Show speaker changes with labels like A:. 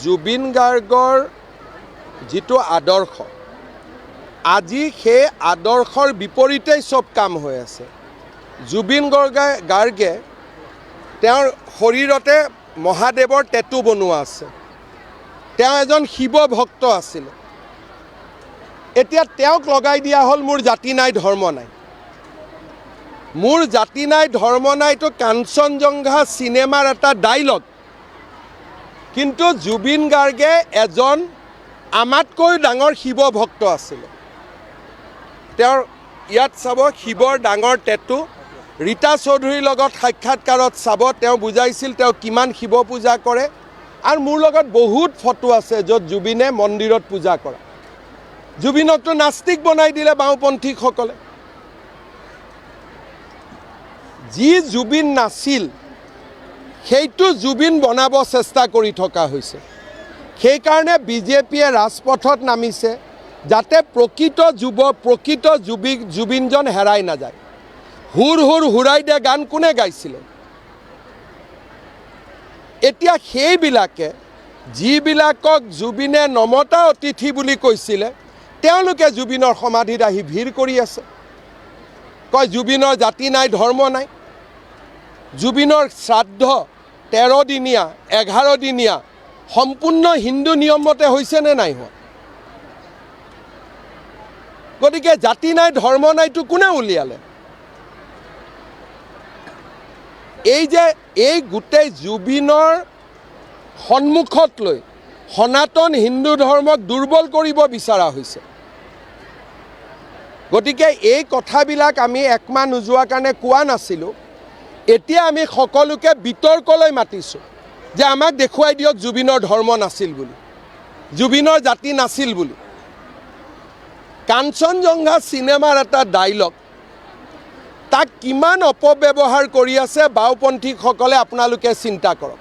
A: জুবিন গাৰ্গৰ যিটো আদৰ্শ আজি সেই আদৰ্শৰ বিপৰীতেই সব কাম হৈ আছে। জুবিন গাৰ্গে তেওঁৰ শৰীৰতে মহাদেৱৰ টেটু বনোৱা আছে। তেওঁ এজন শিৱ ভক্ত আছিল। এতিয়া তেওঁক লগাই দিয়া হ'ল মোৰ জাতি নাই ধৰ্ম নাই। মোৰ জাতি নাই ধৰ্ম নাইটো কাঞ্চনজংঘা চিনেমাৰ এটা ডাইলগ। কিন্তু জুবিন গাৰ্গে এজন আমাতকৈ ডাঙৰ শিৱ ভক্ত আছিল। তেওঁৰ ইয়াত চাব শিৱৰ ডাঙৰ টেটু। ৰীতা চৌধুৰীৰ লগত সাক্ষাৎকাৰত চাব তেওঁ বুজাইছিল তেওঁ কিমান শিৱ পূজা কৰে। আৰু মোৰ লগত বহুত ফটো আছে য'ত জুবিনে মন্দিৰত পূজা কৰা। জুবিনকতো নাস্তিক বনাই দিলে বাওঁপন্থীসকলে। যি জুবিন নাছিল সেইটো জুবিন বনাব চেষ্টা কৰি থকা হৈছে। সেইকাৰণে বিজেপিয়ে ৰাজপথত নামিছে যাতে প্ৰকৃত জুবিনজন হেৰাই নাযায়। হুৰ হুৰ হুৰাই দে গান কোনে গাইছিলে? এতিয়া সেইবিলাকে যিবিলাকক জুবিনে নমতা অতিথি বুলি কৈছিলে তেওঁলোকে জুবিনৰ সমাধিত আহি ভিৰ কৰি আছে। কয় জুবিনৰ জাতি নাই ধৰ্ম নাই। জুবিনৰ শ্ৰাদ্ধ 13 দিনীয়া 11 দিনীয়া সম্পূৰ্ণ হিন্দু নিয়মমতে হৈছে নে নাই হোৱা? গতিকে জাতি নাই ধৰ্ম নাইটো কোনে উলিয়ালে? এই গোটেই জুবিনৰ সন্মুখত লৈ সনাতন হিন্দু ধৰ্মক দুৰ্বল কৰিব বিচৰা হৈছে। গতিকে এই কথাবিলাক আমি একমাহ নোযোৱাৰ কাৰণে কোৱা নাছিলোঁ। এতিয়া আমি সকলোকে বিতৰ্কলৈ মাতিছোঁ যে আমাক দেখুৱাই দিয়ক জুবিনৰ ধৰ্ম নাছিল বুলি, জুবিনৰ জাতি নাছিল বুলি। কাঞ্চনজংঘা চিনেমাৰ এটা ডাইলগ তাক কিমান অপব্যৱহাৰ কৰি আছে বাওঁপন্থীসকলে আপোনালোকে চিন্তা কৰক।